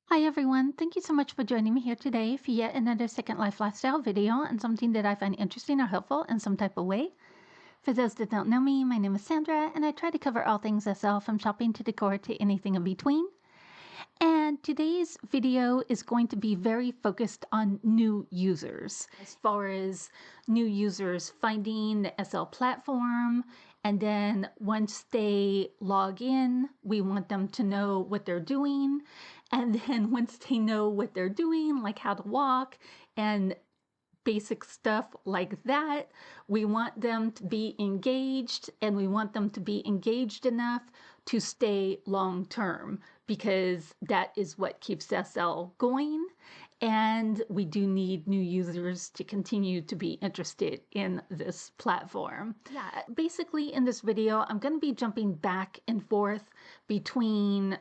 Hi everyone, thank you so much for joining me here today for yet another Second Life lifestyle video on something that I find interesting or helpful in some type of way. For those that don't know me, my name is Sandra and I try to cover all things SL from shopping to decor to anything in between. And today's video is going to be very focused on new users, as far as new users finding the SL platform. And then once they log in, we want them to know what they're doing. And then once they know what they're doing, like how to walk and basic stuff like that, we want them to be engaged, and we want them to be engaged enough to stay long term, because that is what keeps SL going. And we do need new users to continue to be interested in this platform. Yeah, basically in this video, I'm going to be jumping back and forth between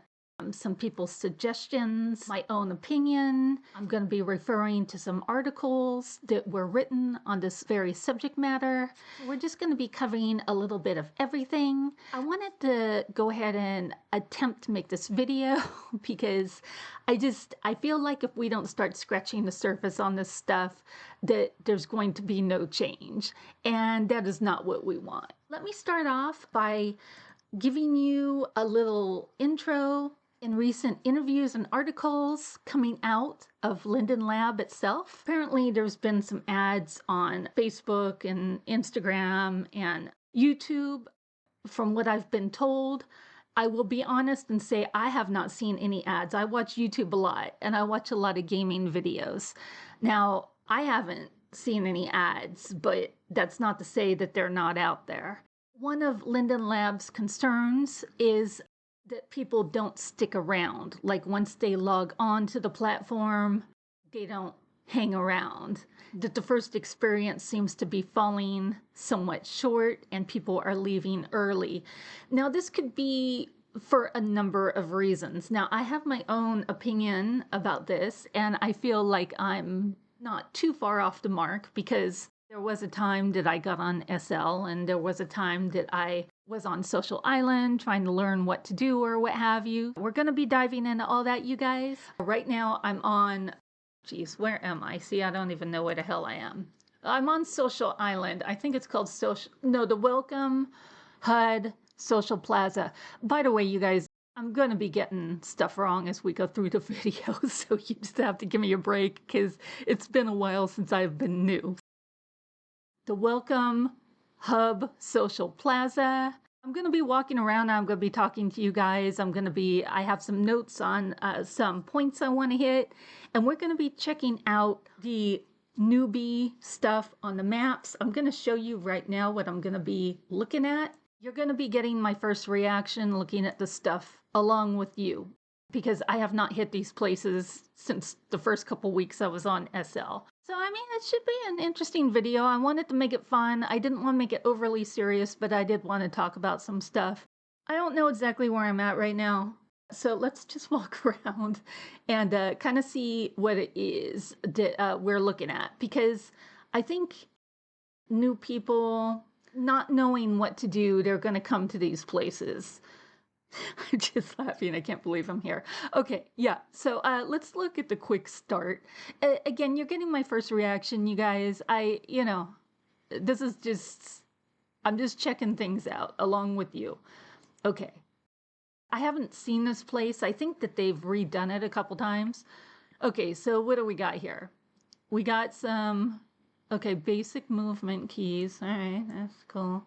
some people's suggestions, my own opinion. I'm going to be referring to some articles that were written on this very subject matter. We're just going to be covering a little bit of everything. I wanted to go ahead and attempt to make this video because I feel like if we don't start scratching the surface on this stuff, that there's going to be no change. And that is not what we want. Let me start off by giving you a little intro in recent interviews and articles coming out of Linden Lab itself. Apparently, there's been some ads on Facebook and Instagram and YouTube. From what I've been told, I will be honest and say I have not seen any ads. I watch YouTube a lot, and I watch a lot of gaming videos. Now, I haven't seen any ads, but that's not to say that they're not out there. One of Linden Lab's concerns is that people don't stick around. Like once they log on to the platform, they don't hang around. That the first experience seems to be falling somewhat short and people are leaving early. Now, this could be for a number of reasons. Now, I have my own opinion about this, and I feel like I'm not too far off the mark, because there was a time that I got on SL, and there was a time that I was on Social Island trying to learn what to do or what have you. We're going to be diving into all that, you guys. Right now, I'm on, geez, where am I? See, I don't even know where the hell I am. I'm on Social Island. I think it's called the Welcome HUD Social Plaza. By the way, you guys, I'm going to be getting stuff wrong as we go through the video, so you just have to give me a break because it's been a while since I've been new. The Welcome Hub Social Plaza. I'm going to be walking around. I'm going to be talking to you guys. I have some notes on some points I want to hit. And we're going to be checking out the newbie stuff on the maps. I'm going to show you right now what I'm going to be looking at. You're going to be getting my first reaction looking at the stuff along with you, because I have not hit these places since the first couple weeks I was on SL. So, I mean, it should be an interesting video. I wanted to make it fun. I didn't want to make it overly serious, but I did want to talk about some stuff. I don't know exactly where I'm at right now. So let's just walk around and kind of see what it is that we're looking at. Because I think new people, not knowing what to do, they're going to come to these places. I'm just laughing. I can't believe I'm here. Okay, yeah. So let's look at the quick start. Again, you're getting my first reaction, you guys. This is I'm just checking things out along with you. Okay. I haven't seen this place. I think that they've redone it a couple times. Okay, so what do we got here? We got some, basic movement keys. All right, that's cool.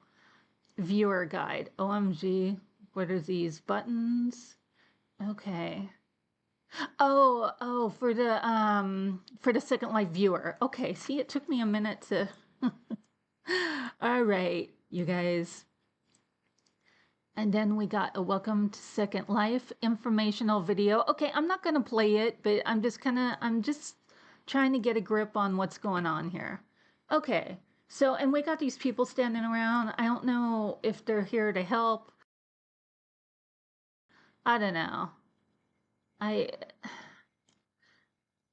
Viewer guide. OMG. What are these buttons? Okay. Oh, for the Second Life viewer. Okay, see, it took me a minute to. All right, you guys. And then we got a Welcome to Second Life informational video. Okay, I'm not gonna play it, but I'm just trying to get a grip on what's going on here. Okay, so, and we got these people standing around. I don't know if they're here to help. I don't know.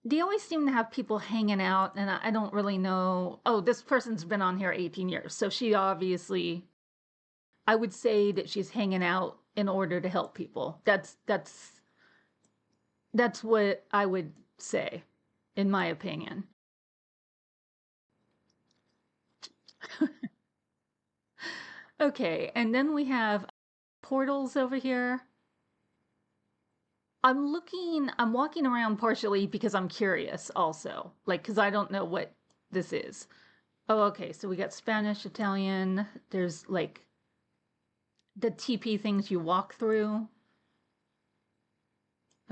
They always seem to have people hanging out, and I don't really know. Oh, this person's been on here 18 years, so she obviously, I would say that she's hanging out in order to help people. That's That's what I would say, in my opinion. Okay, and then we have portals over here. I'm walking around partially because I'm curious also, like, because I don't know what this is. Oh, okay, so we got Spanish, Italian, there's like the TP things you walk through.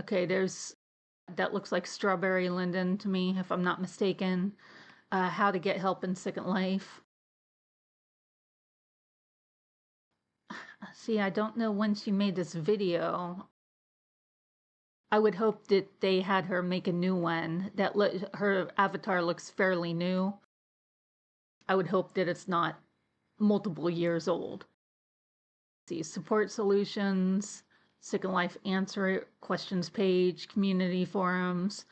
Okay, that looks like Strawberry Linden to me, if I'm not mistaken. How to get help in Second Life. See, I don't know when she made this video. I would hope that they had her make a new one. Her avatar looks fairly new. I would hope that it's not multiple years old. See, support solutions, Second Life answer questions page, community forums,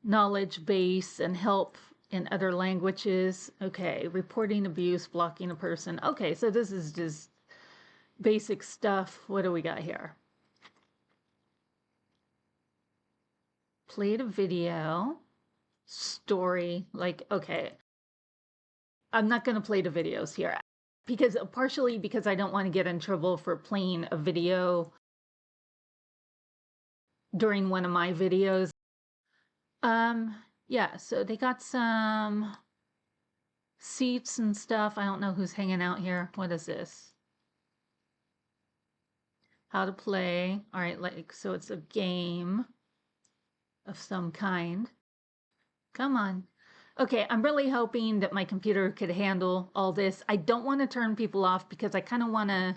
knowledge base and help in other languages. Okay, reporting abuse, blocking a person. Okay, so this is just basic stuff. What do we got here? Played a video, story, like, okay. I'm not going to play the videos here because partially because I don't want to get in trouble for playing a video during one of my videos. Yeah, so they got some seats and stuff. I don't know who's hanging out here. What is this? How to play. All right, like, so it's a game of some kind. Come on. Okay, I'm really hoping that my computer could handle all this. I don't want to turn people off because I kind of want to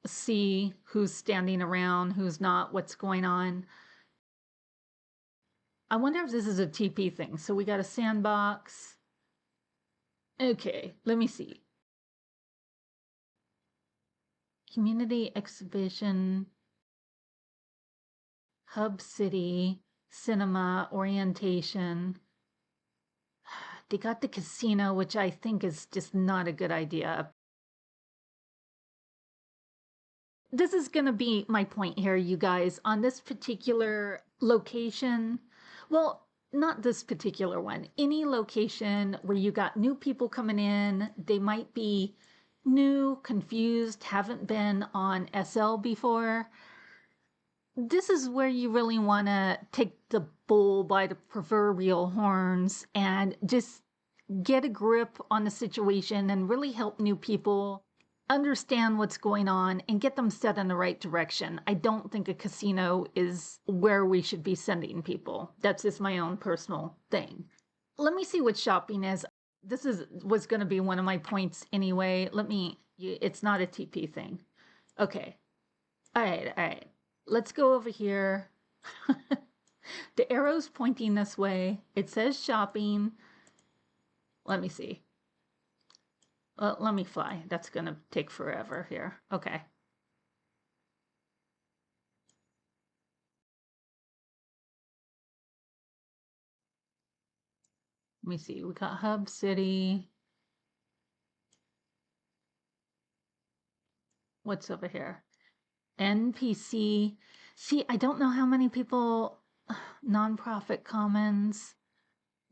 see who's standing around, who's not, what's going on. I wonder if this is a TP thing. So we got a sandbox. Okay, let me see. Community exhibition, hub city, cinema, orientation. They got the casino, which I think is just not a good idea. This is going to be my point here, you guys, on this particular location. Well, not this particular one. Any location where you got new people coming in, they might be new, confused, haven't been on SL before. This is where you really want to take the bull by the proverbial horns and just get a grip on the situation and really help new people understand what's going on and get them set in the right direction. I don't think a casino is where we should be sending people. That's just my own personal thing. Let me see what shopping is. This was going to be one of my points anyway. It's not a TP thing. Okay. All right. Let's go over here. The arrow's pointing this way. It says shopping. Let me see. Let me fly. That's going to take forever here. Okay. Let me see. We got Hub City. What's over here? NPC. See, I don't know how many people. Nonprofit Commons.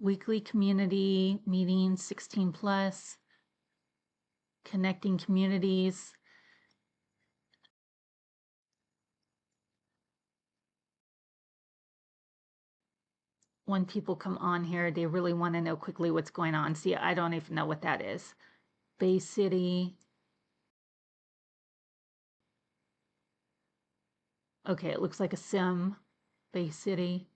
Weekly community meetings, 16 plus. Connecting communities. When people come on here, they really want to know quickly what's going on. See, I don't even know what that is. Bay City. Okay, it looks like a sim. Bay City.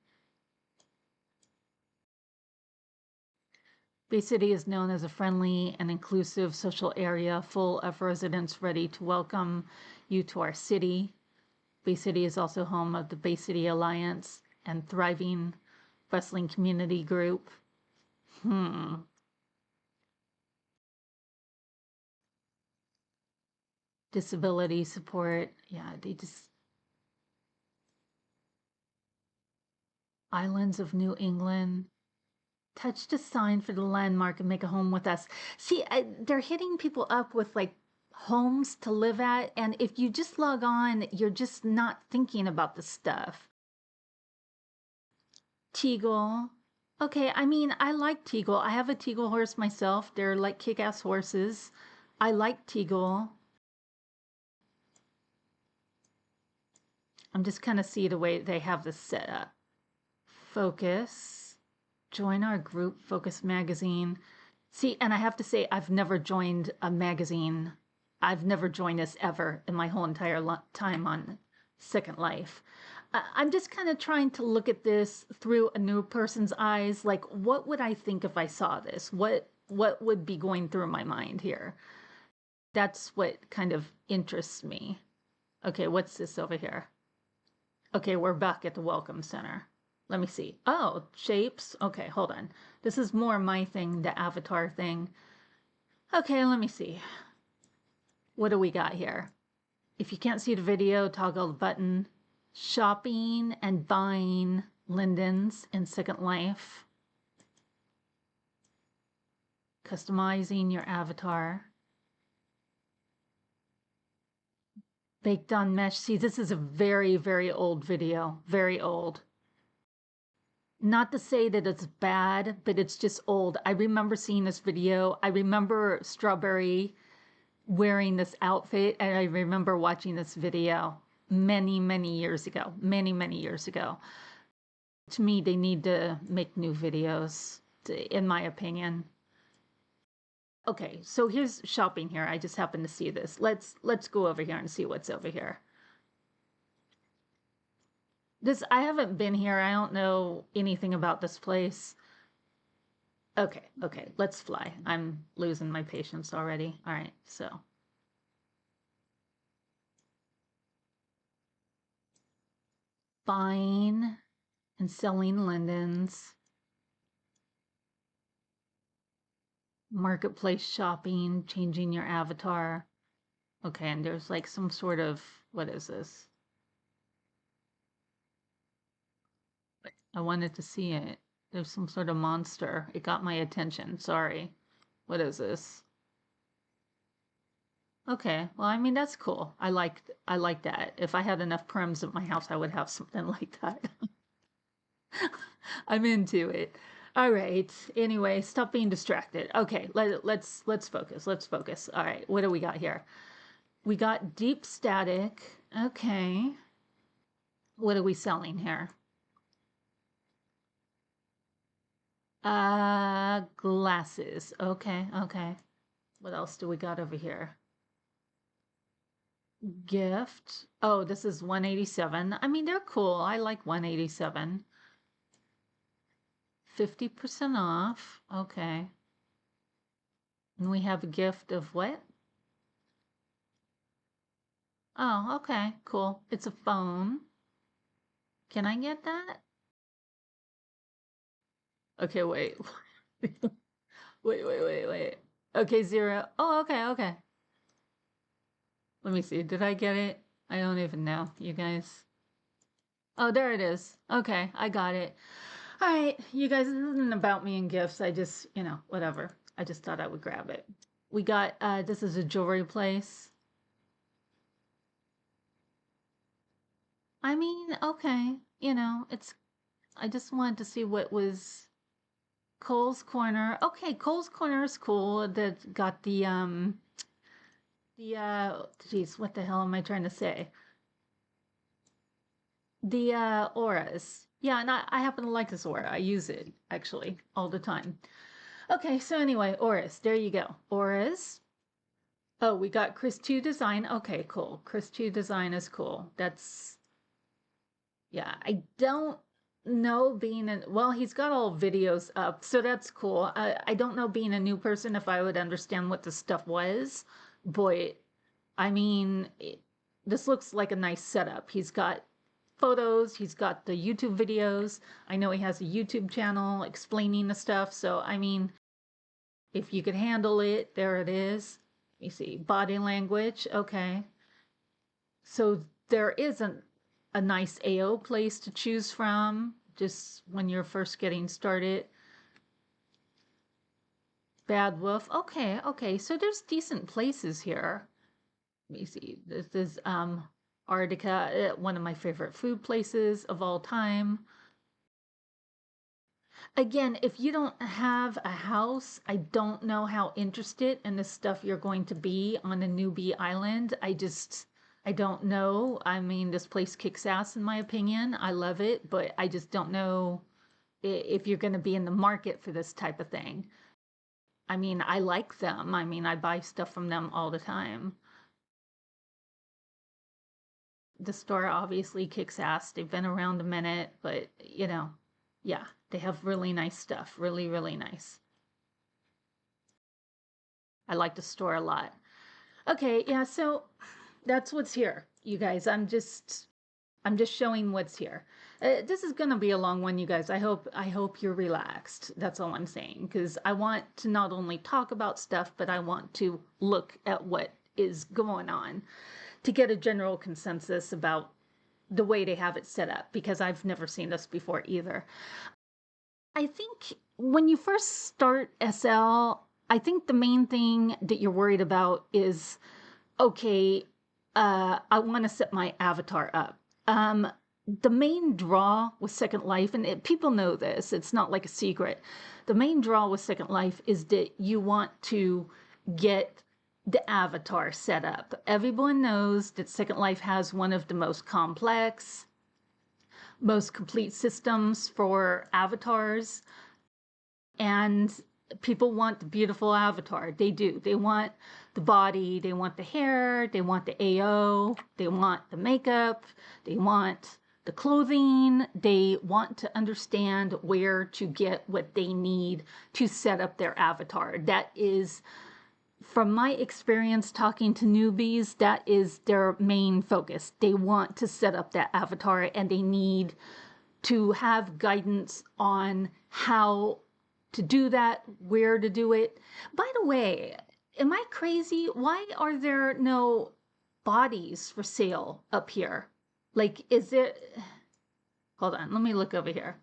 Bay City is known as a friendly and inclusive social area full of residents ready to welcome you to our city. Bay City is also home of the Bay City Alliance and thriving wrestling community group. Disability support. Yeah, they just. Islands of New England. Touch the sign for the landmark and make a home with us. See, they're hitting people up with like homes to live at. And if you just log on, you're just not thinking about the stuff. Teagle. Okay, I mean, I like Teagle. I have a Teagle horse myself. They're like kick-ass horses. I like Teagle. I'm just kind of see the way they have this set up. Focus. Join our group, Focus Magazine. See, and I have to say, I've never joined a magazine. I've never joined this ever in my whole entire time on Second Life. I'm just kind of trying to look at this through a new person's eyes. Like, what would I think if I saw this? What would be going through my mind here? That's what kind of interests me. Okay, what's this over here? Okay, we're back at the Welcome Center. Let me see. Oh, shapes. Okay, hold on. This is more my thing, the avatar thing. Okay, let me see. What do we got here? If you can't see the video, toggle the button. Shopping and buying Lindens in Second Life. Customizing your avatar. Baked on mesh. See, this is a very, very old video. Very old. Not to say that it's bad, but it's just old. I remember seeing this video. I remember Strawberry wearing this outfit, and I remember watching this video many, many years ago. Many, many years ago. To me, they need to make new videos, in my opinion. Okay, so here's shopping here. I just happened to see this. Let's go over here and see what's over here. I haven't been here. I don't know anything about this place. Okay, let's fly. I'm losing my patience already. All right, so. Buying and selling lindens. Marketplace shopping, changing your avatar. Okay, and there's like some sort of, what is this? I wanted to see it. There's some sort of monster. It got my attention. Sorry. What is this? Okay, well, I mean, that's cool. I like that. If I had enough prims at my house, I would have something like that. I'm into it. All right. Anyway, stop being distracted. Okay, let's focus. Let's focus. All right, what do we got here? We got deep static. Okay. What are we selling here? Glasses. Okay, okay. What else do we got over here? Gift. Oh, this is 187. I mean, they're cool. I like 187. 50% off. Okay. And we have a gift of what? Oh, okay. Cool. It's a phone. Can I get that? Okay, wait. Wait. Okay, 0. Oh, okay. Let me see. Did I get it? I don't even know, you guys. Oh, there it is. Okay, I got it. All right, you guys, this isn't about me and gifts. I just, whatever. I just thought I would grab it. We got, this is a jewelry place. I mean, okay, I just wanted to see what was Cole's Corner. Okay, Cole's Corner is cool. That got geez, what the hell am I trying to say? The auras. Yeah, and I happen to like this aura. I use it actually all the time. Okay, so anyway, auras. There you go. Auras. Oh, we got Chris 2 design. Okay, cool. Chris 2 design is cool. That's, yeah, I don't know being well, he's got all videos up, so that's cool. I don't know being a new person if I would understand what this stuff was, but I mean, this looks like a nice setup. He's got photos, he's got the YouTube videos. I know he has a YouTube channel explaining the stuff, so I mean, if you could handle it, there it is. Let me see, body language, okay. So there isn't a nice AO place to choose from just when you're first getting started. Bad Wolf, okay, so there's decent places here. me see. This is Arctica, one of my favorite food places of all time. Again, if you don't have a house, I don't know how interested in the stuff you're going to be on a newbie island. I don't know. I mean, this place kicks ass in my opinion. I love it, but I just don't know if you're going to be in the market for this type of thing. I mean, I like them. I mean, I buy stuff from them all the time. The store obviously kicks ass. They've been around a minute, but yeah, they have really nice stuff. Really, really nice. I like the store a lot. Okay, yeah, so that's what's here, you guys. I'm just showing what's here. This is gonna be a long one, you guys. I hope you're relaxed. That's all I'm saying, because I want to not only talk about stuff, but I want to look at what is going on to get a general consensus about the way they have it set up, because I've never seen this before either. I think when you first start SL, I think the main thing that you're worried about is, okay, I want to set my avatar up. The main draw with Second Life, and people know this, it's not like a secret. The main draw with Second Life is that you want to get the avatar set up. Everyone knows that Second Life has one of the most complex, most complete systems for avatars, and people want the beautiful avatar. They do. They want the body, they want the hair, they want the AO, they want the makeup, they want the clothing, they want to understand where to get what they need to set up their avatar. That is, from my experience talking to newbies, that is their main focus. They want to set up that avatar, and they need to have guidance on how to do that, where to do it. By the way, am I crazy? Why are there no bodies for sale up here? Like, is it... Hold on, let me look over here.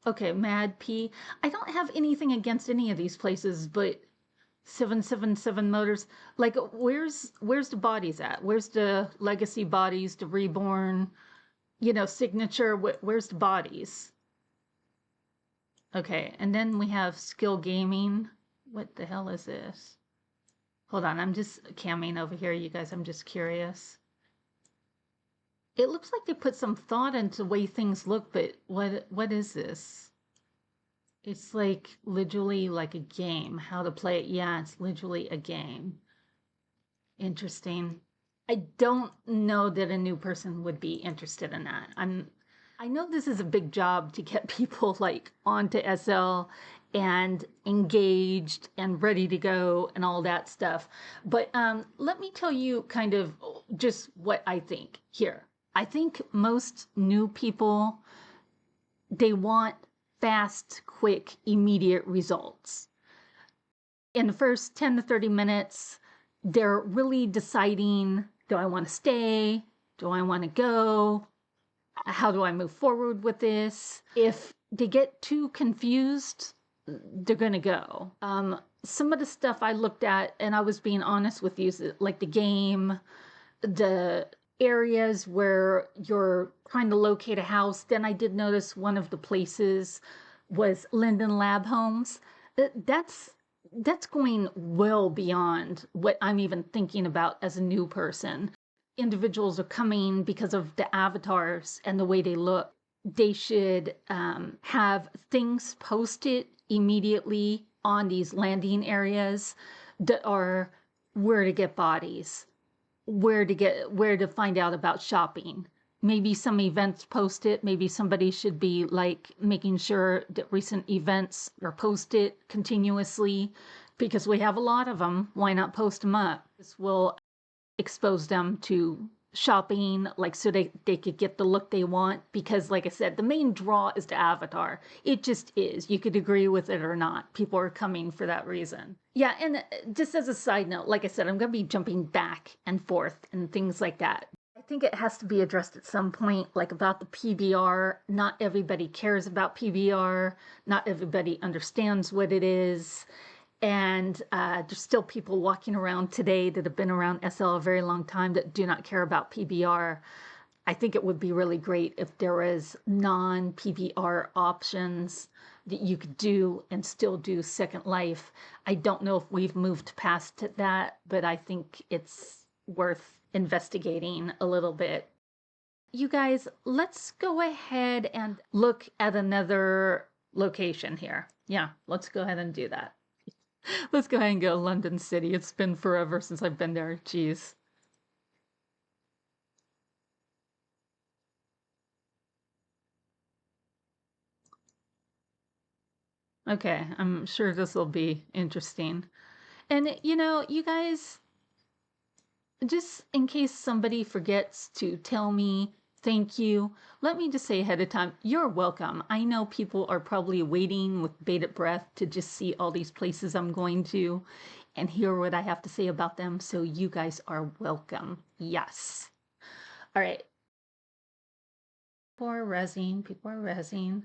Okay, Mad P. I don't have anything against any of these places, but 777 Motors, like, where's the bodies at? Where's the legacy bodies, the reborn, signature? Where's the bodies? Okay, and then we have Skill Gaming. What the hell is this? Hold on, I'm just camming over here, you guys. I'm just curious. It looks like they put some thought into the way things look, but what is this? It's like literally like a game. How to play it? Yeah, it's literally a game. Interesting. I don't know that a new person would be interested in that. I know this is a big job to get people like onto SL and engaged and ready to go and all that stuff. But let me tell you kind of just what I think here. I think most new people, they want fast, quick, immediate results. In the first 10 to 30 minutes, they're really deciding, do I want to stay? Do I want to go? How do I move forward with this? If they get too confused, they're going to go. Some of the stuff I looked at, and I was being honest with you, like the game, the areas where you're trying to locate a house. Then I did notice one of the places was Linden Lab homes. That's going well beyond what I'm even thinking about as a new person. Individuals are coming because of the avatars and the way they look. They should have things posted immediately on these landing areas that are where to get bodies, where to find out about shopping. Maybe some events posted. Maybe somebody should be like making sure that recent events are posted continuously, because we have a lot of them. Why not post them up? This will expose them to shopping, like, so they could get the look they want, because like I said, the main draw is the avatar. It just is. You could agree with it or not. People are coming for that reason. Yeah, and just as a side note, like I said, I'm going to be jumping back and forth and things like that. I think it has to be addressed at some point, like about the PBR. Not everybody cares about PBR. Not everybody understands what it is. And there's still people walking around today that have been around SL a very long time that do not care about PBR. I think it would be really great if there was non-PBR options that you could do and still do Second Life. I don't know if we've moved past that, but I think it's worth investigating a little bit. You guys, let's go ahead and look at another location here. Yeah, let's go ahead and do that. Let's go ahead and go to London City. It's been forever since I've been there. Jeez. Okay, I'm sure this will be interesting. And you guys, just in case somebody forgets to tell me thank you, let me just say ahead of time, you're welcome. I know people are probably waiting with bated breath to just see all these places I'm going to and hear what I have to say about them. So you guys are welcome. Yes. All right. People are rezzing. People are rezzing.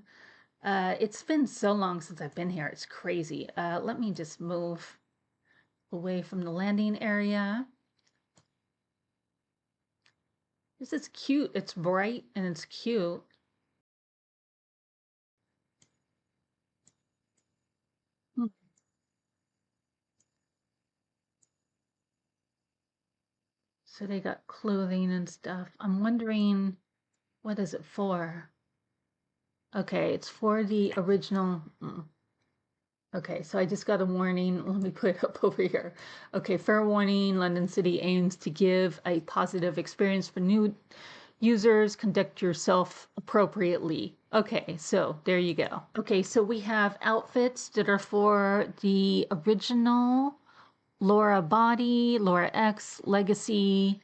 It's been so long since I've been here. It's crazy. Let me just move away from the landing area. This is cute. It's bright and it's cute. Hmm. So they got clothing and stuff. I'm wondering, what is it for? Okay, it's for the original. Okay, so I just got a warning. Let me put it up over here. Okay, fair warning. London City aims to give a positive experience for new users. Conduct yourself appropriately. Okay, so there you go. Okay, so we have outfits that are for the original Laura Body, Laura X, Legacy,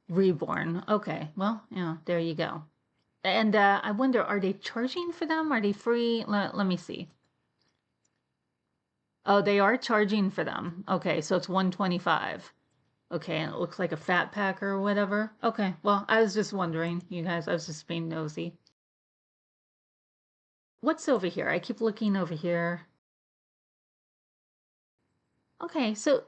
Reborn. Okay, well, yeah, there you go. And I wonder, are they charging for them? Are they free? Let me see. Oh, they are charging for them. Okay, so it's 125. Okay, and it looks like a fat pack or whatever. Okay, well, I was just wondering, you guys, I was just being nosy. What's over here? I keep looking over here. Okay, so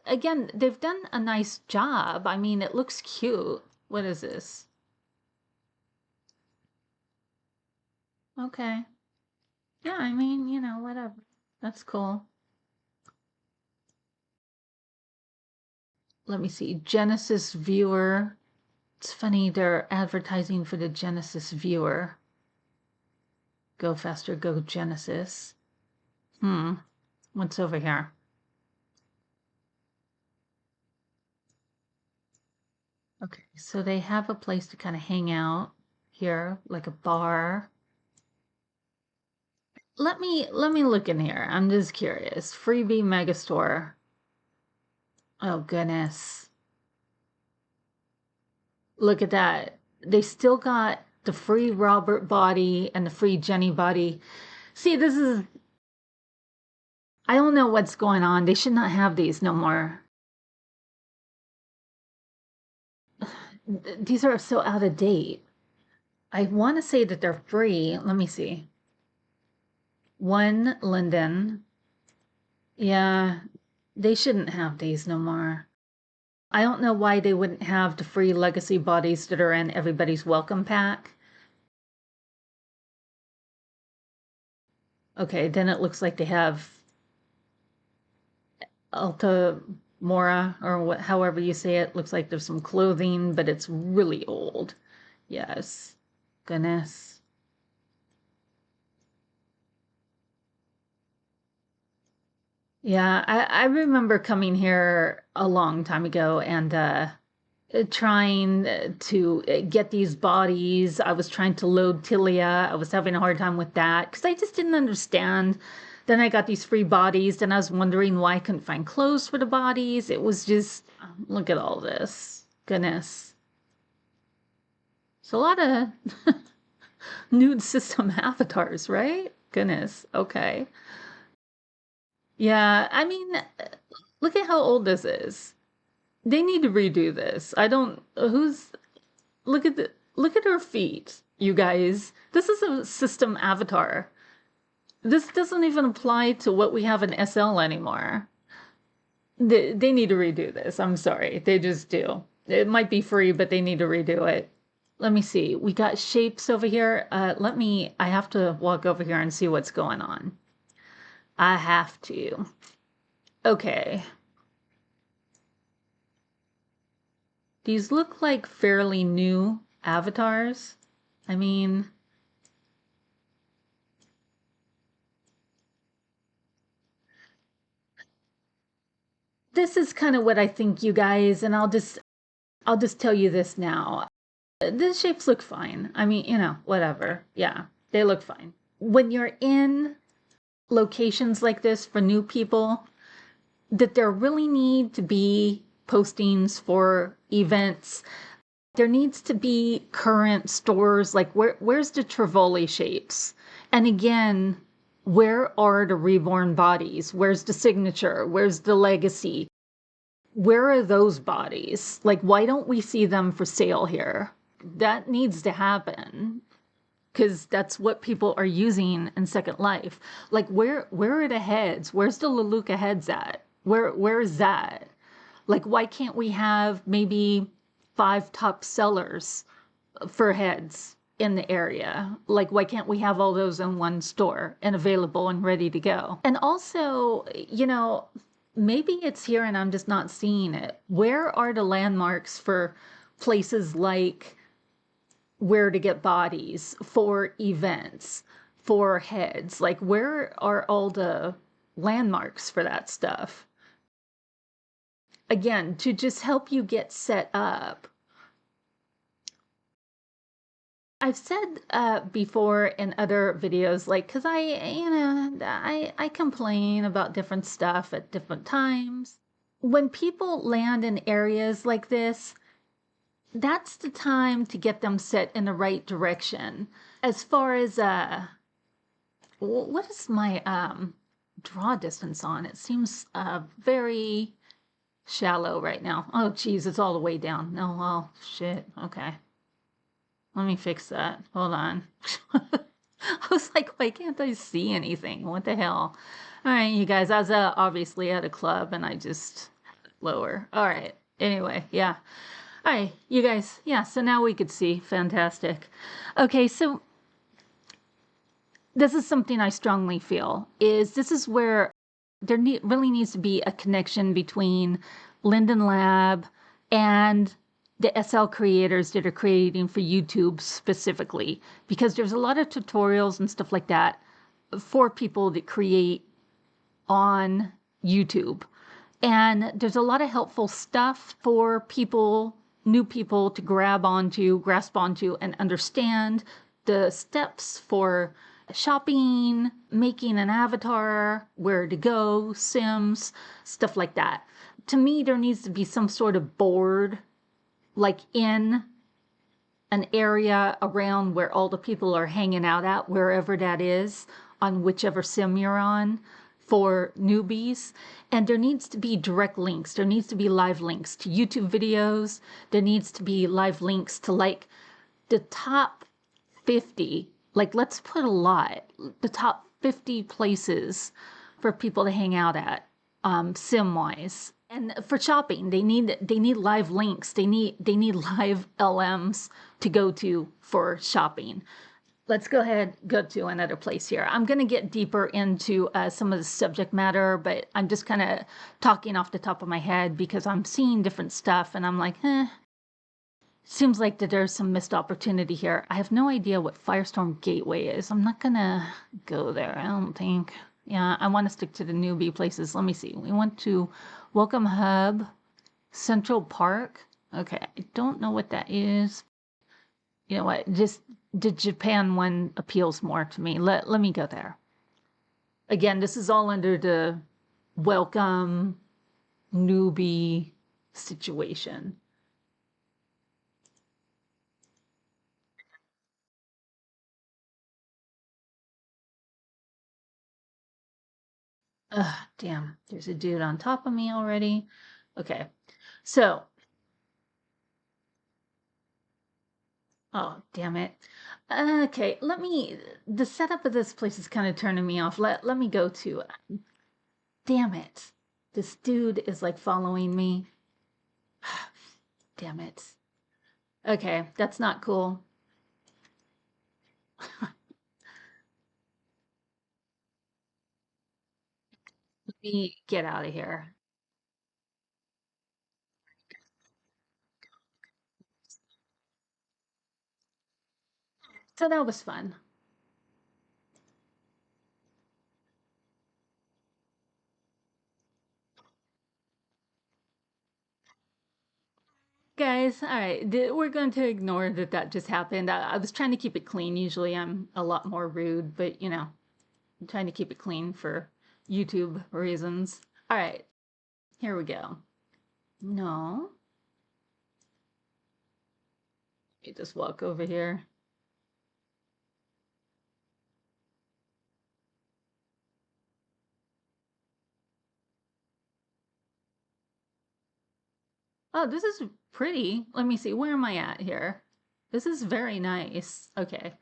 again, they've done a nice job. I mean, it looks cute. What is this? Okay. Yeah, I mean, whatever. That's cool. Let me see. Genesis viewer. It's funny, they're advertising for the Genesis viewer. Go faster, go Genesis. What's over here? Okay, so they have a place to kind of hang out here, like a bar. Let me look in here. I'm just curious. Freebie Megastore. Oh goodness. Look at that. They still got the free Robert body and the free Jenny body. See, this is, I don't know what's going on. They should not have these no more. These are so out of date. I want to say that they're free. Let me see. One Linden. Yeah, they shouldn't have these no more. I don't know why they wouldn't have the free legacy bodies that are in everybody's welcome pack. Okay, then it looks like they have Alta Mora, or what, however you say it. Looks like there's some clothing, but it's really old. Yes. Goodness. Yeah, I remember coming here a long time ago and trying to get these bodies. I was trying to load Tilia. I was having a hard time with that because I just didn't understand. Then I got these free bodies, and I was wondering why I couldn't find clothes for the bodies. It was just, look at all this. Goodness. It's a lot of nude system avatars, right? Goodness. Okay. Yeah, I mean, look at how old this is. They need to redo this. I don't, who's, look at her feet, you guys. This is a system avatar. This doesn't even apply to what we have in SL anymore. They need to redo this. I'm sorry. They just do. It might be free, but they need to redo it. Let me see. We got shapes over here. I have to walk over here and see what's going on. I have to. Okay. These look like fairly new avatars. I mean, this is kind of what I think, you guys, and I'll just tell you this now. The shapes look fine. I mean, whatever. Yeah, they look fine. When you're in locations like this for new people, that there really need to be postings for events. There needs to be current stores, like where's the Trivoli shapes? And again, where are the reborn bodies? Where's the signature? Where's the legacy? Where are those bodies? Like, why don't we see them for sale here? That needs to happen because that's what people are using in Second Life. Like, where are the heads? Where's the Leluca heads at? Where is that? Like, why can't we have maybe 5 top sellers for heads in the area? Like, why can't we have all those in one store and available and ready to go? And also, maybe it's here and I'm just not seeing it. Where are the landmarks for places like where to get bodies, for events, for heads? Like, where are all the landmarks for that stuff? Again, to just help you get set up. I've said before in other videos, like, because I complain about different stuff at different times. When people land in areas like this, that's the time to get them set in the right direction. As far as what is my draw distance on? It seems very shallow right now. Oh geez, it's all the way down. No, well, shit. Okay. Let me fix that. Hold on. I was like, why can't I see anything? What the hell? All right, you guys, I was obviously at a club and I just lower. All right. Anyway, yeah. All right, you guys. Yeah, so now we could see. Fantastic. Okay, so this is something I strongly feel is this is where there really needs to be a connection between Linden Lab and the SL creators that are creating for YouTube specifically, because there's a lot of tutorials and stuff like that for people that create on YouTube. And there's a lot of helpful stuff for people, new people, to grasp onto, and understand the steps for shopping, making an avatar, where to go, Sims, stuff like that. To me, there needs to be some sort of board, like in an area around where all the people are hanging out at, wherever that is, on whichever sim you're on, for newbies. And there needs to be direct links. There needs to be live links to YouTube videos. There needs to be live links to like the top 50, like let's put a lot, the top 50 places for people to hang out at, sim wise. And for shopping, they need live links. They need live LMs to go to for shopping. Let's go ahead, go to another place here. I'm going to get deeper into some of the subject matter, but I'm just kind of talking off the top of my head because I'm seeing different stuff and I'm like, seems like that there's some missed opportunity here. I have no idea what Firestorm Gateway is. I'm not going to go there, I don't think. Yeah, I want to stick to the newbie places. Let me see. We went to Welcome Hub, Central Park. Okay, I don't know what that is. You know what? Just the Japan one appeals more to me. Let me go there. Again, this is all under the welcome newbie situation. Ugh, damn. There's a dude on top of me already. Okay. So Oh, damn it. Okay, the setup of this place is kind of turning me off. Let me go to, damn it. This dude is like following me. Damn it. Okay, that's not cool. Let me get out of here. So that was fun. Guys, all right, we're going to ignore that that just happened. I was trying to keep it clean. Usually I'm a lot more rude, but I'm trying to keep it clean for YouTube reasons. All right, here we go. No, you just walk over here. Oh, this is pretty. Let me see. Where am I at here? This is very nice. Okay.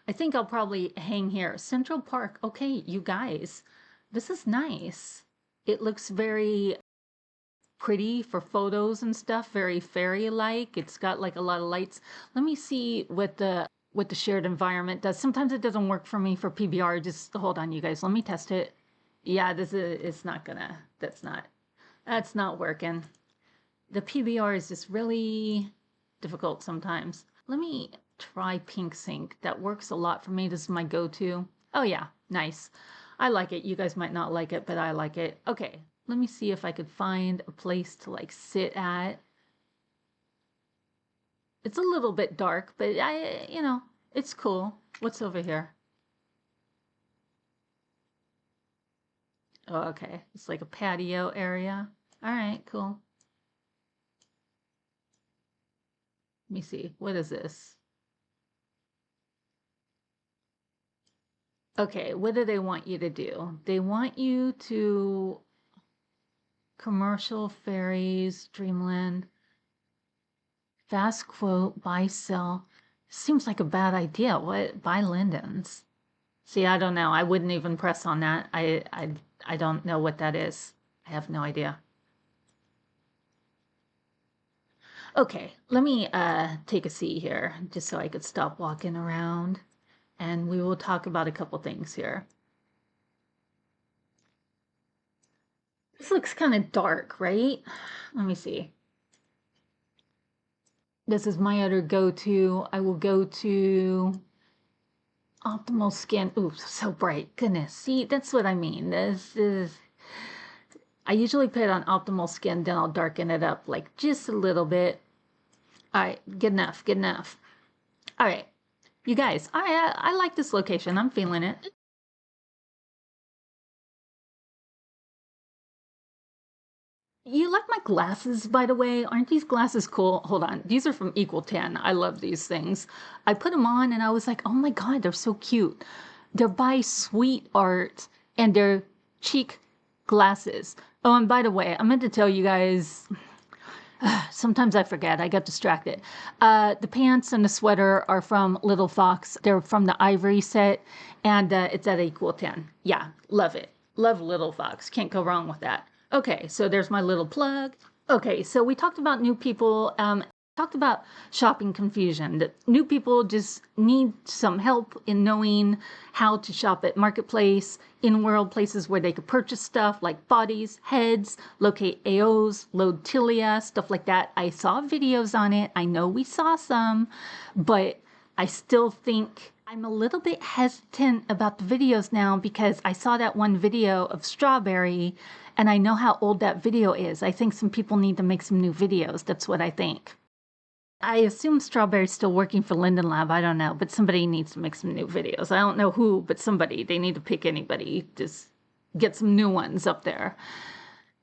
I think I'll probably hang here. Central Park. Okay, you guys. This is nice. It looks very pretty for photos and stuff, very fairy-like. It's got like a lot of lights. Let me see what the shared environment does. Sometimes it doesn't work for me for PBR. Just hold on, you guys. Let me test it. Yeah, this is it's not gonna. That's not working. The PBR is just really difficult sometimes. Let me try Pink Sync. That works a lot for me. This is my go-to. Oh yeah, nice. I like it. You guys might not like it, but I like it. Okay, let me see if I could find a place to like sit at. It's a little bit dark, but it's cool. What's over here? Oh, okay. It's like a patio area. All right, cool. Let me see. What is this? Okay, what do they want you to do? They want you to commercial ferries, Dreamland, fast quote, buy, sell. Seems like a bad idea. What? Buy Linden's. See, I don't know. I wouldn't even press on that. I don't know what that is. I have no idea. Okay, let me take a seat here just so I could stop walking around and we will talk about a couple things here. This looks kind of dark, right? Let me see. This is my other go-to. I will go to optimal skin. Ooh, so bright. Goodness. See, that's what I mean. This is. I usually put it on optimal skin, then I'll darken it up like just a little bit. All right, good enough. Good enough. All right, you guys. I like this location. I'm feeling it. You like my glasses, by the way? Aren't these glasses cool? Hold on. These are from Equal 10. I love these things. I put them on and I was like, oh my God, they're so cute. They're by Sweet Art and they're cheek glasses. Oh, and by the way, I meant to tell you guys, sometimes I forget, I get distracted. The pants and the sweater are from Little Fox. They're from the Ivory set and it's at Equal 10. Yeah, love it. Love Little Fox. Can't go wrong with that. Okay, so there's my little plug. Okay, so we talked about new people, talked about shopping confusion. That new people just need some help in knowing how to shop at Marketplace, in world places where they could purchase stuff like bodies, heads, locate AOs, load Tilia, stuff like that. I saw videos on it. I know we saw some, but I still think I'm a little bit hesitant about the videos now because I saw that one video of Strawberry and I know how old that video is. I think some people need to make some new videos. That's what I think. I assume Strawberry's still working for Linden Lab. I don't know, but somebody needs to make some new videos. I don't know who, but somebody. They need to pick anybody. Just get some new ones up there.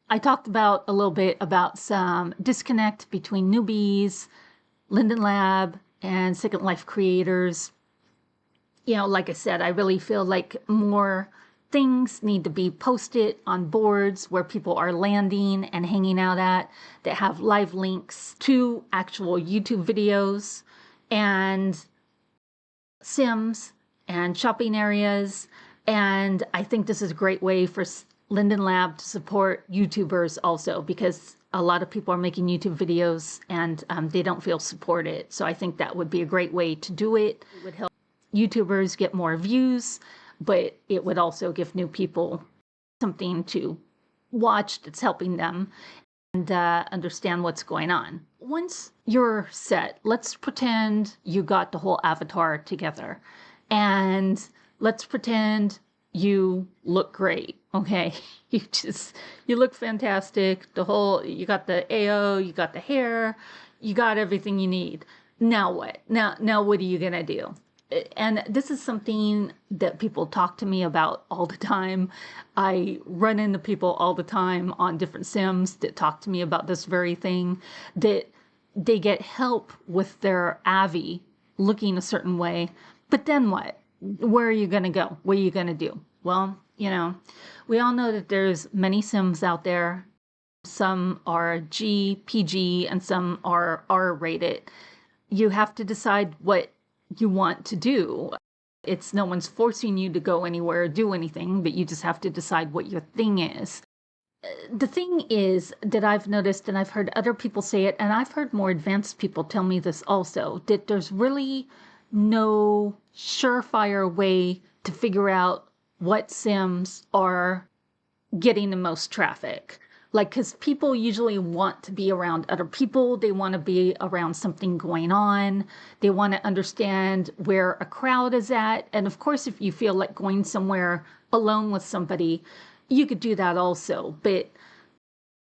I talked about a little bit about some disconnect between newbies, Linden Lab, and Second Life creators. Like I said, I really feel like more things need to be posted on boards where people are landing and hanging out at that have live links to actual YouTube videos. And Sims and shopping areas. And I think this is a great way for Linden Lab to support YouTubers also, because a lot of people are making YouTube videos and they don't feel supported. So I think that would be a great way to do it. It would help YouTubers get more views, but it would also give new people something to watch that's helping them and understand what's going on. Once you're set, let's pretend you got the whole avatar together, and let's pretend you look great. Okay, you look fantastic. You got the AO, you got the hair, you got everything you need. Now what? Now what are you gonna do? And this is something that people talk to me about all the time. I run into people all the time on different Sims that talk to me about this very thing, that they get help with their Avi looking a certain way. But then what? Where are you going to go? What are you going to do? Well, we all know that there's many Sims out there. Some are G, PG, and some are R-rated. You have to decide what you want to do. It's no one's forcing you to go anywhere or do anything, but you just have to decide what your thing is. The thing is that I've noticed, and I've heard other people say it, and I've heard more advanced people tell me this also, that there's really no surefire way to figure out what Sims are getting the most traffic. Like, because people usually want to be around other people. They want to be around something going on. They want to understand where a crowd is at. And of course, if you feel like going somewhere alone with somebody, you could do that also. But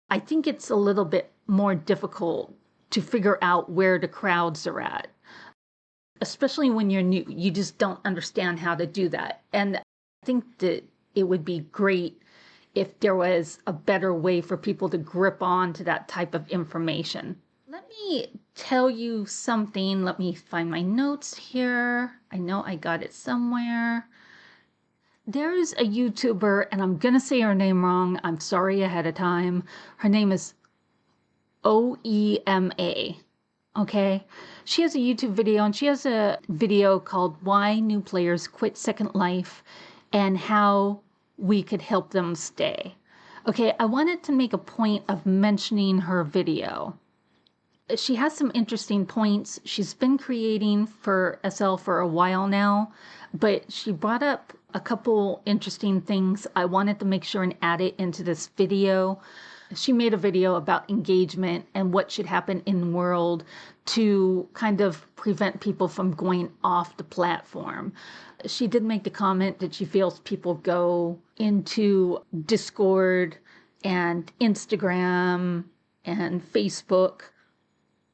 I think it's a little bit more difficult to figure out where the crowds are at, especially when you're new. You just don't understand how to do that. And I think that it would be great if there was a better way for people to grip on to that type of information. Let me tell you something. Let me find my notes here. I know I got it somewhere. There's a YouTuber, and I'm going to say her name wrong. I'm sorry ahead of time. Her name is OEMA. Okay? She has a YouTube video, and she has a video called Why New Players Quit Second Life and How we could help them stay. Okay, I wanted to make a point of mentioning her video. She has some interesting points. She's been creating for SL for a while now, but she brought up a couple interesting things. I wanted to make sure and add it into this video. She made a video about engagement and what should happen in the world to kind of prevent people from going off the platform. She did make the comment that she feels people go into Discord and Instagram and Facebook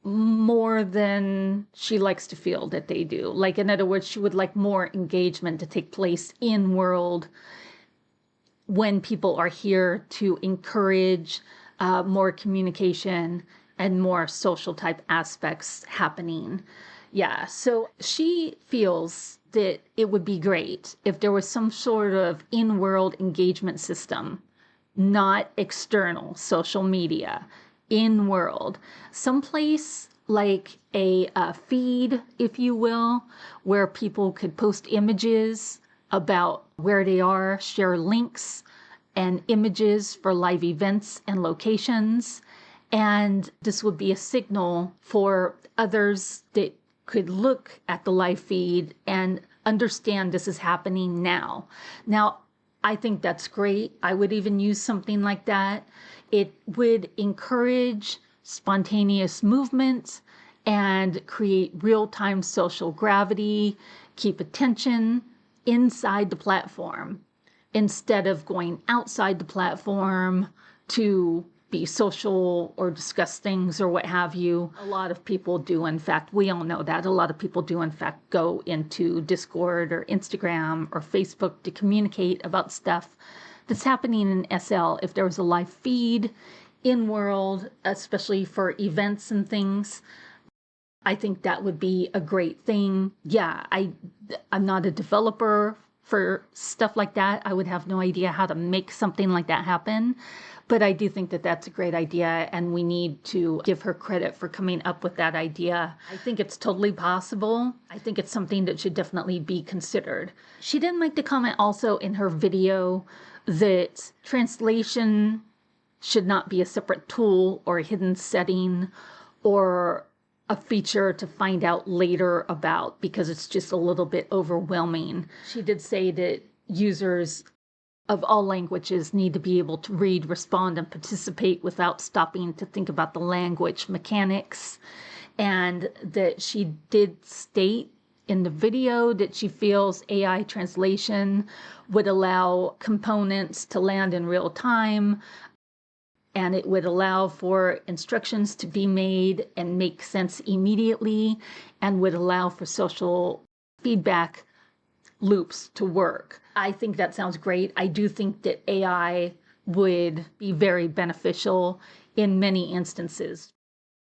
more than she likes to feel that they do. Like, in other words, she would like more engagement to take place in world when people are here to encourage more communication and more social type aspects happening. Yeah, so she feels that it would be great if there was some sort of in-world engagement system, not external social media, in-world, someplace like a feed, if you will, where people could post images about where they are, share links and images for live events and locations. And this would be a signal for others that could look at the live feed and understand this is happening now. Now, I think that's great. I would even use something like that. It would encourage spontaneous movement and create real-time social gravity, keep attention inside the platform instead of going outside the platform to be social or discuss things or what have you. A lot of people do, in fact, we all know that. A lot of people do, in fact, go into Discord or Instagram or Facebook to communicate about stuff that's happening in SL. If there was a live feed in world, especially for events and things, I think that would be a great thing. Yeah, I'm not a developer for stuff like that. I would have no idea how to make something like that happen. But I do think that that's a great idea, and we need to give her credit for coming up with that idea. I think it's totally possible. I think it's something that should definitely be considered. She did make the comment also in her video that translation should not be a separate tool or a hidden setting or a feature to find out later about because it's just a little bit overwhelming. She did say that users of all languages need to be able to read, respond, and participate without stopping to think about the language mechanics. And that she did state in the video that she feels AI translation would allow components to land in real time, and it would allow for instructions to be made and make sense immediately, and would allow for social feedback loops to work. I think that sounds great. I do think that AI would be very beneficial in many instances.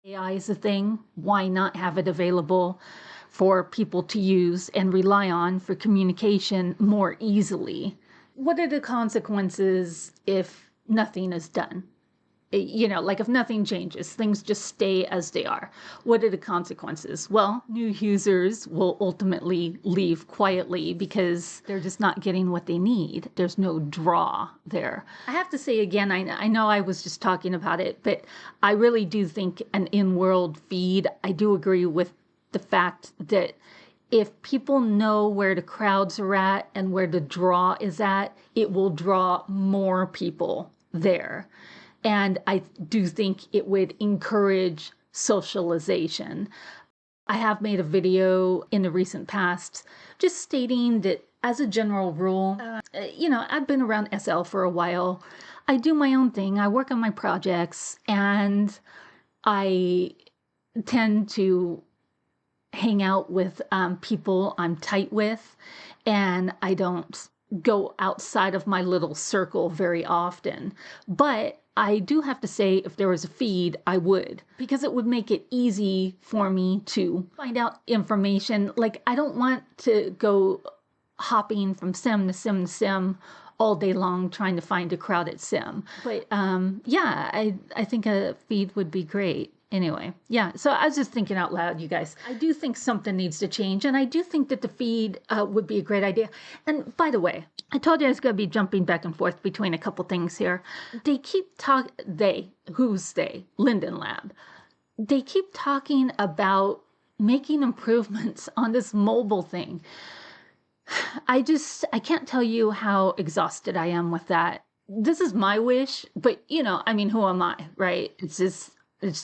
AI is a thing. Why not have it available for people to use and rely on for communication more easily? What are the consequences if nothing is done? Like if nothing changes, things just stay as they are. What are the consequences? Well, new users will ultimately leave quietly because they're just not getting what they need. There's no draw there. I have to say again, I know I was just talking about it, but I really do think an in-world feed, I do agree with the fact that if people know where the crowds are at and where the draw is at, it will draw more people there. And I do think it would encourage socialization. I have made a video in the recent past just stating that as a general rule, I've been around SL for a while. I do my own thing. I work on my projects, and I tend to hang out with people I'm tight with, and I don't go outside of my little circle very often. But I do have to say, if there was a feed, I would, because it would make it easy for me to find out information. Like, I don't want to go hopping from sim to sim to sim all day long trying to find a crowded sim. But yeah, I think a feed would be great. Anyway, yeah, so I was just thinking out loud, you guys. I do think something needs to change, and I do think that the feed would be a great idea. And by the way, I told you I was going to be jumping back and forth between a couple things here. They keep who's they? Linden Lab. They keep talking about making improvements on this mobile thing. I can't tell you how exhausted I am with that. This is my wish, but who am I, right? It's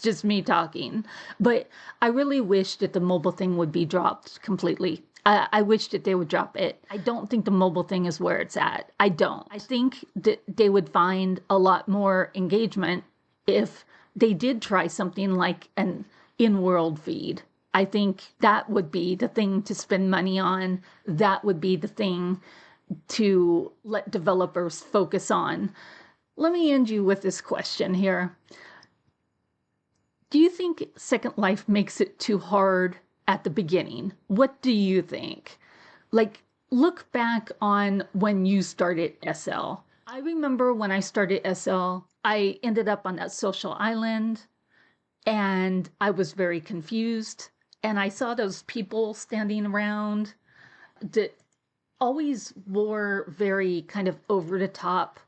just me talking. But I really wish that the mobile thing would be dropped completely. I wish that they would drop it. I don't think the mobile thing is where it's at. I don't. I think that they would find a lot more engagement if they did try something like an in-world feed. I think that would be the thing to spend money on. That would be the thing to let developers focus on. Let me end you with this question here. Do you think Second Life makes it too hard at the beginning? What do you think? Like, look back on when you started SL. I remember when I started SL, I ended up on that social island, and I was very confused. And I saw those people standing around that always wore very kind of over the top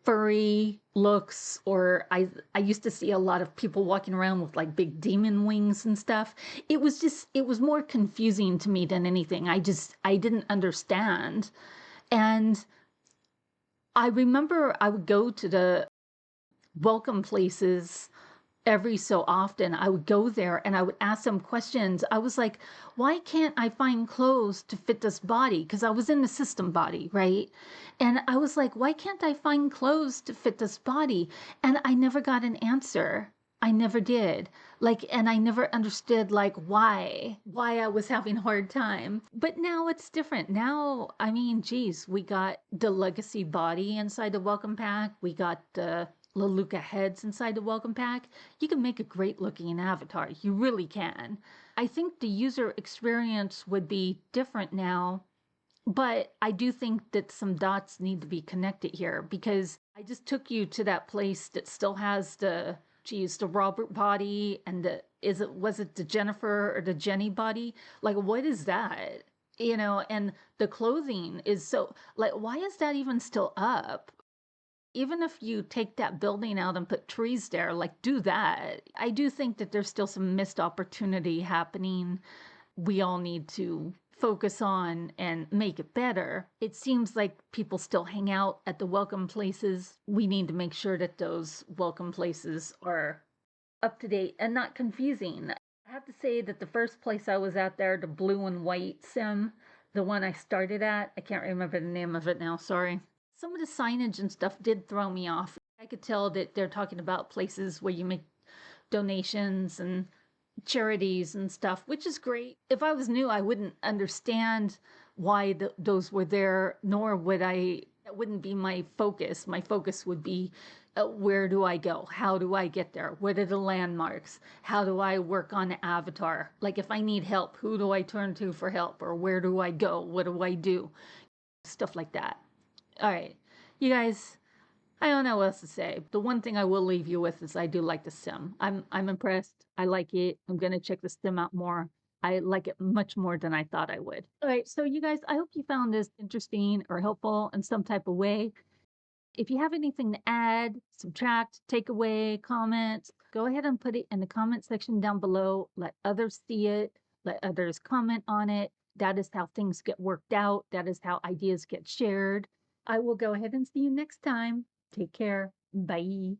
furry looks, or I used to see a lot of people walking around with like big demon wings and stuff. It was more confusing to me than anything. I didn't understand. And I remember I would go to the welcome places every so often. I would go there and I would ask them questions. I was like, why can't I find clothes to fit this body? Because I was in the system body, right? And I was like, why can't I find clothes to fit this body? And I never got an answer. I never did. And I never understood why I was having a hard time. But now it's different. Now, geez, we got the legacy body inside the welcome pack. We got the Leluca heads inside the welcome pack. You can make a great looking avatar. You really can. I think the user experience would be different now But I do think that some dots need to be connected here because I just took you to that place that still has the Robert body and was it the Jennifer or the Jenny body? Like, what is that? And the clothing is so, like, why is that even still up? Even if you take that building out and put trees there, like, do that. I do think that there's still some missed opportunity happening we all need to focus on and make it better. It seems like people still hang out at the welcome places. We need to make sure that those welcome places are up to date and not confusing. I have to say that the first place I was at there, the blue and white sim, the one I started at, I can't remember the name of it now, sorry. Some of the signage and stuff did throw me off. I could tell that they're talking about places where you make donations and charities and stuff, which is great. If I was new, I wouldn't understand why those were there, nor would I, that wouldn't be my focus. My focus would be where do I go? How do I get there? What are the landmarks? How do I work on the avatar? Like, if I need help, who do I turn to for help? Or where do I go? What do I do? Stuff like that. All right, you guys, I don't know what else to say. The one thing I will leave you with is I do like the sim. I'm impressed. I like it. I'm gonna check the sim out more. I like it much more than I thought I would. All right, so you guys, I hope you found this interesting or helpful in some type of way. If you have anything to add, subtract, take away, comment, go ahead and put it in the comment section down below. Let others see it. Let others comment on it. That is how things get worked out. That is how ideas get shared. I will go ahead and see you next time. Take care. Bye.